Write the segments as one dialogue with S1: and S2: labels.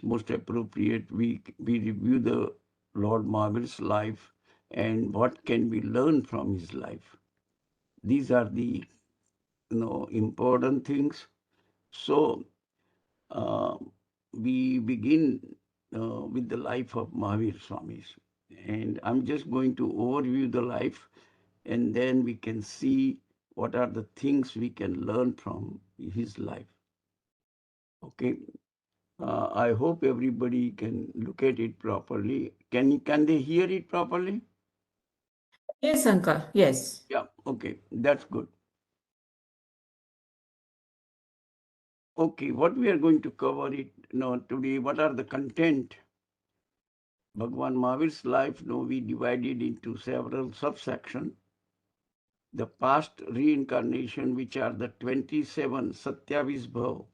S1: most appropriate. We review the Lord Mahavir's life and what can we learn from his life. These are the important things. So uh, we begin with the life of Mahavir Swami. And I'm just going to overview the life, and then we can see what are the things we can learn from his life. Okay. I hope everybody can look at it properly. Can they hear it properly?
S2: Yes, Uncle. Yes.
S1: Yeah. Okay. That's good. Okay. What we are going to cover it today? What are the content? Bhagwan Mahavir's life, we divided into several subsections. The past reincarnation, which are the 27 Satyavis Bhav,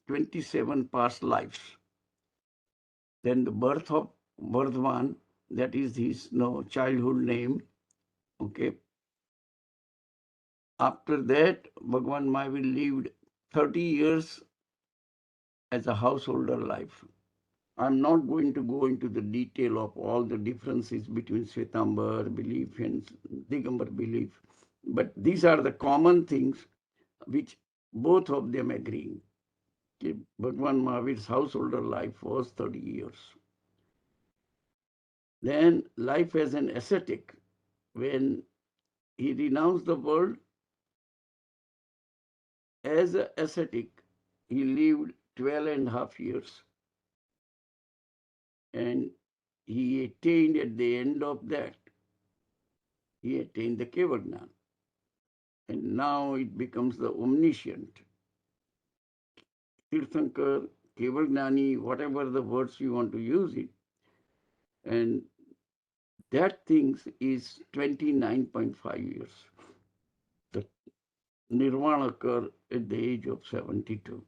S1: 27 past lives. Then the birth of Bardhaman, that is his childhood name. Okay. After that, Bhagwan Mahavir lived 30 years as a householder life. I'm not going to go into the detail of all the differences between Svetambar belief and Digambar belief, but these are the common things which both of them agree. Bhagwan Mahavir's householder life was 30 years. Then life as an ascetic, when he renounced the world as an ascetic, he lived 12 and a half years. And he attained at the end of that, he attained the Kevagnan. And now it becomes the omniscient. Tirthankar, Kevagnani, whatever the words you want to use it. And that thing is 29.5 years. The Nirvana occurred at the age of 72.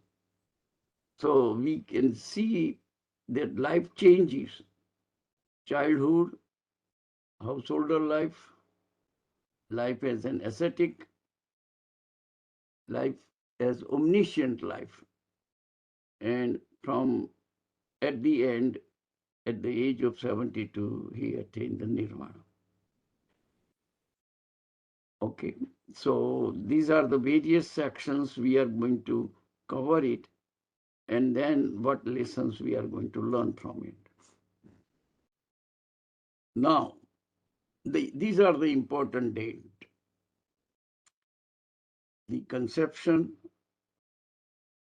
S1: So we can see that life changes. Childhood, householder life, life as an ascetic, life as omniscient life. And from at the end, at the age of 72, he attained the nirvana. Okay, so these are the various sections we are going to cover it, and then what lessons we are going to learn from it. Now, these are the important dates. The conception,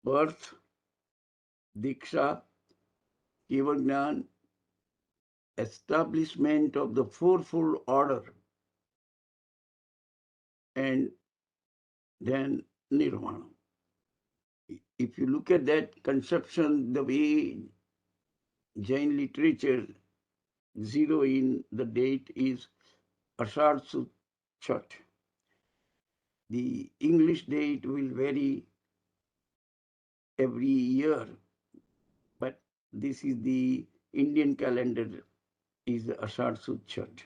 S1: birth, diksha, Kevagnan, establishment of the fourfold order, and then nirvana. If you look at that conception, the way Jain literature zero in the date is Ashad Sud Chhat. The English date will vary every year, but this is the Indian calendar is Ashad Sud Chhat,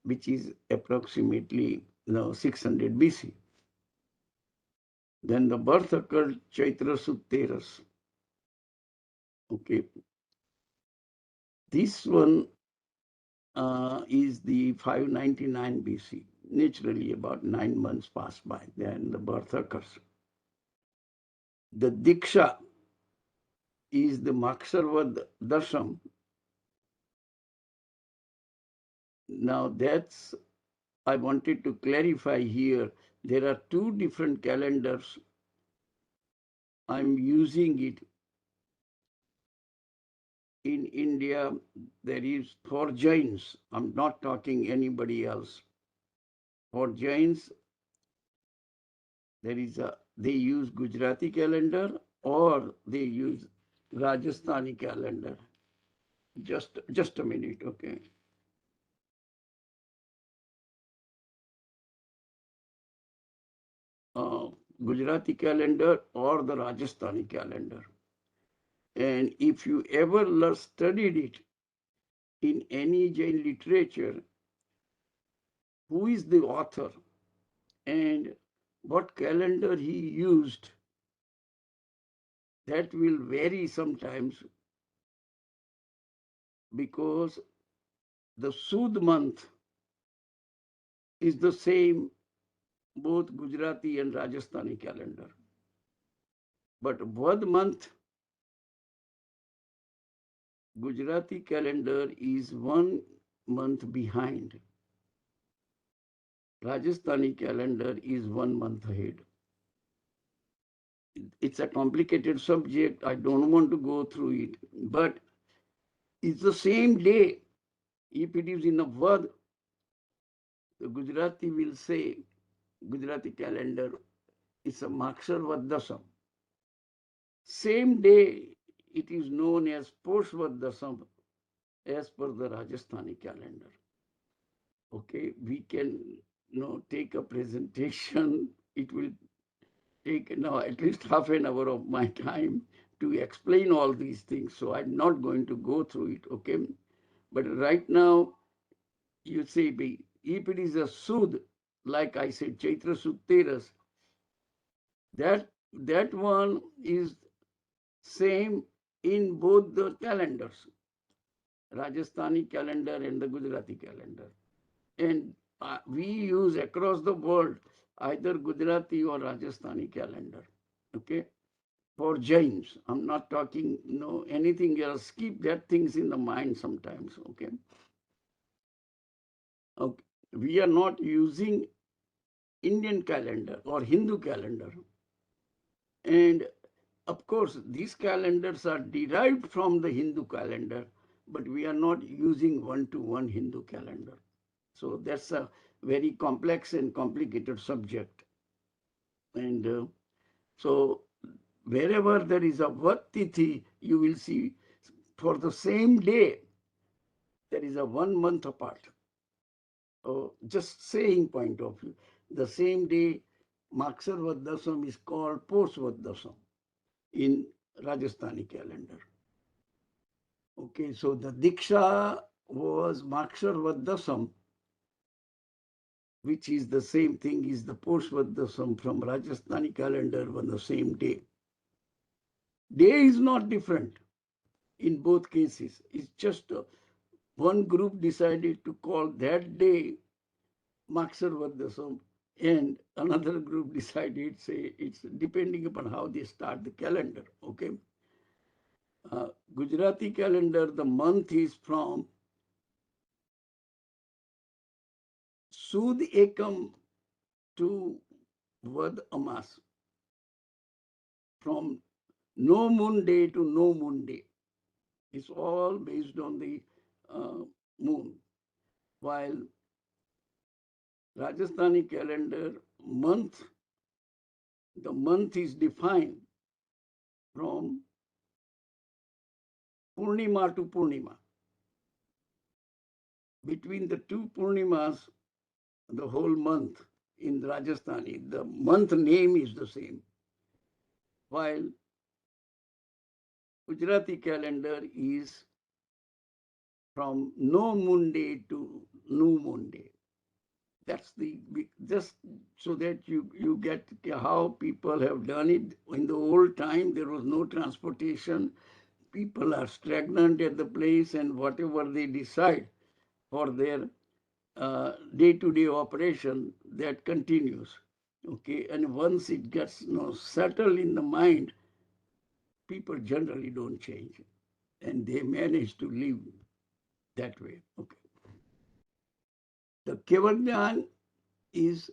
S1: which is approximately 600 BC. Then the birth occurred Chaitra Sud Teras. Okay, this one is the 599 BC. Naturally, about 9 months pass by, then the birth occurs. The Diksha is the Maksarvad Dasham. Now that's, I wanted to clarify here, there are two different calendars. I'm using it. In India, there is for Jains. I'm not talking anybody else. For Jains, they use Gujarati calendar or they use Rajasthani calendar. Just a minute, okay. Gujarati calendar or the Rajasthani calendar. And if you ever studied it in any Jain literature, who is the author and what calendar he used, that will vary sometimes because the Sud month is the same both Gujarati and Rajasthani calendar. But Vad month, Gujarati calendar is 1 month behind. Rajasthani calendar is 1 month ahead. It's a complicated subject. I don't want to go through it, but it's the same day. If it is in a Vad, the Gujarati will say, Gujarati calendar is a Makshar Vaddasam. Same day, it is known as Posh Vaddasam as per the Rajasthani calendar. Okay, we can take a presentation. It will take now at least half an hour of my time to explain all these things. So I'm not going to go through it, okay? But right now, you say, if it is a Sud, like I said, Chaitra Sud Teras, that one is same in both the calendars, Rajasthani calendar and the Gujarati calendar. And we use across the world either Gujarati or Rajasthani calendar, okay? For Jains, I'm not talking anything else. Keep that things in the mind sometimes, okay? Okay. We are not using Indian calendar or Hindu calendar. And of course, these calendars are derived from the Hindu calendar, but we are not using one-to-one Hindu calendar. So that's a very complex and complicated subject. And so wherever there is a Vat Tithi, you will see for the same day, there is a 1 month apart. Oh, just saying point of view. The same day, Maksar Vaddasam is called Posh Vaddasam in Rajasthani calendar. Okay, so the Diksha was Makshar Vaddasam, which is the same thing is the Posh Vaddasam from Rajasthani calendar on the same day. Day is not different in both cases. It's just one group decided to call that day Maksar Vaddasam, and another group decided, say, it's depending upon how they start the calendar, okay? Gujarati calendar, the month is from Sud Ekam to Vad Amas, from no moon day to no moon day. It's all based on the moon. While Rajasthani calendar the month is defined from Purnima to Purnima. Between the two Purnimas, the whole month in Rajasthani, the month name is the same. While Gujarati calendar is from no moon day to new moon day. That's just so that you get how people have done it. In the old time, there was no transportation. People are stagnant at the place, and whatever they decide for their day-to-day operation, that continues. Okay, and once it gets settled in the mind, people generally don't change, and they manage to live that way. Okay. The Kevalyan is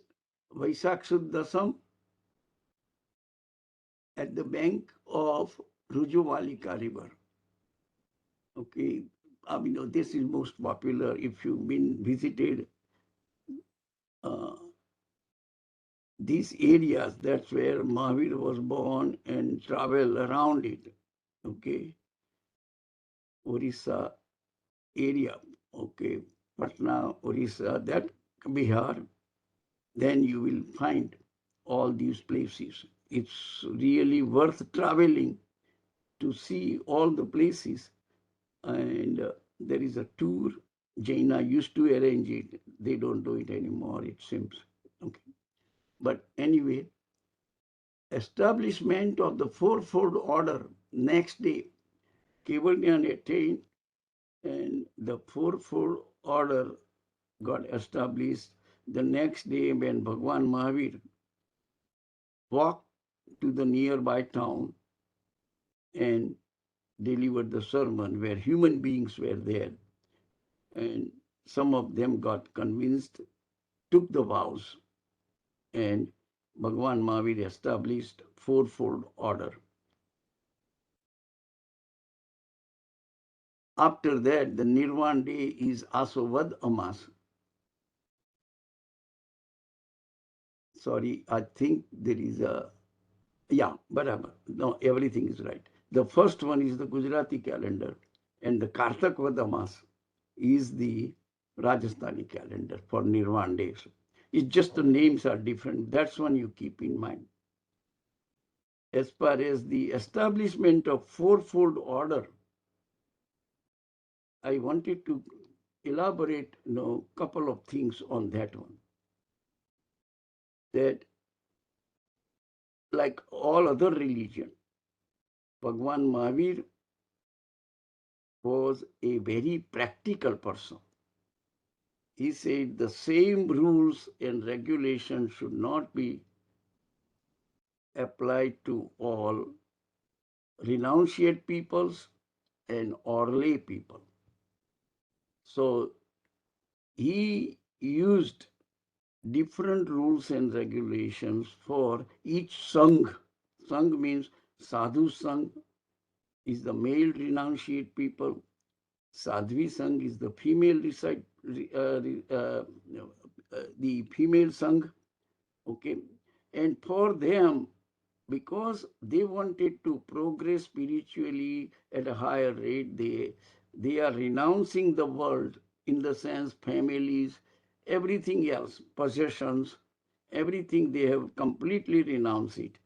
S1: Vaisakh Suddasam at the bank of Rujuvalika River. Okay, I mean, this is most popular if you've been visited uh, these areas. That's where Mahavir was born and travel around it. Okay, Orissa area. Okay, Patna, Orissa, that Bihar. Then you will find all these places. It's really worth traveling to see all the places. And there is a tour. Jaina used to arrange it. They don't do it anymore, it seems. Okay. But anyway, establishment of the fourfold order next day, Kevalyan attained And the fourfold order got established the next day when Bhagwan Mahavir walked to the nearby town and delivered the sermon where human beings were there. And some of them got convinced, took the vows, and Bhagwan Mahavir established fourfold order. After that, the Nirvan day is Aswad Amas. Sorry, I think there is a, yeah, barabar. No, everything is right. The first one is the Gujarati calendar, and the Kartak Vadamas is the Rajasthani calendar for Nirvan days. It's just the names are different. That's one you keep in mind. As far as the establishment of fourfold order, I wanted to elaborate couple of things on that one. That like all other religion, Bhagwan Mahavir was a very practical person. He said the same rules and regulations should not be applied to all renunciate peoples and or lay people. So he used different rules and regulations for each Sangh. Sangh means Sadhu Sangh is the male renunciate people. Sadhvi Sangh is the female the female Sangh. Okay, and for them, because they wanted to progress spiritually at a higher rate, they are renouncing the world in the sense families, everything else, possessions, everything they have completely renounced it.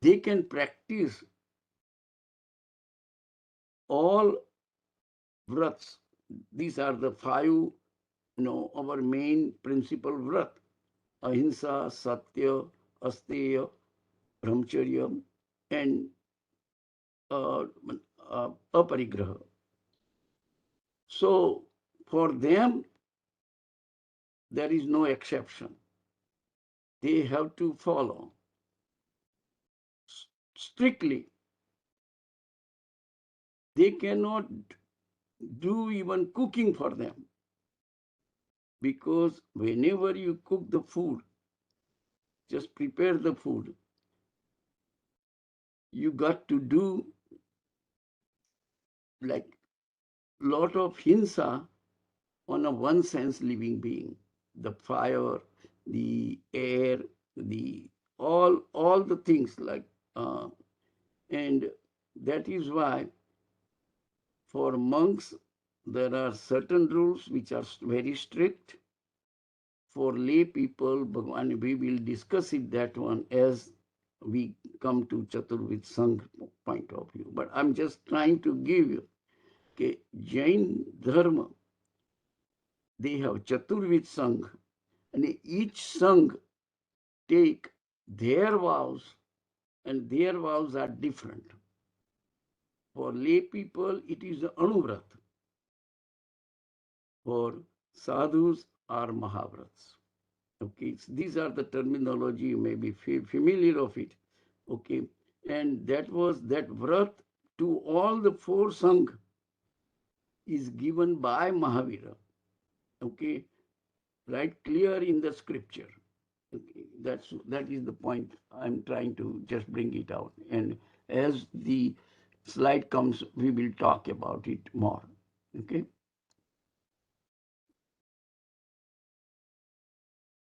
S1: They can practice all vrats. These are the five, our main principal vrat: ahimsa, satya, asteya, brahmacharya, and aparigraha. So for them, there is no exception. They have to follow strictly. They cannot do even cooking for them, because whenever you cook the food, just prepare the food, you got to do like lot of hinsa on a one sense living being, the fire, the air, the all the things like and that is why for monks there are certain rules which are very strict. For lay people, Bhagwan, we will discuss it that one as we come to Chaturvid Sangh point of view. But I'm just trying to give you, okay, Jain Dharma, they have Chaturvid Sangh, and each Sangh take their vows, and their vows are different. For lay people, it is Anuvrat. For sadhus are Mahavrats. Okay, so these are the terminology, you may be familiar of it. Okay, and that was that vrat to all the four Sangh is given by Mahavira. Okay, right, clear in the scripture. Okay, that is the point I'm trying to just bring it out. And as the slide comes, we will talk about it more. Okay.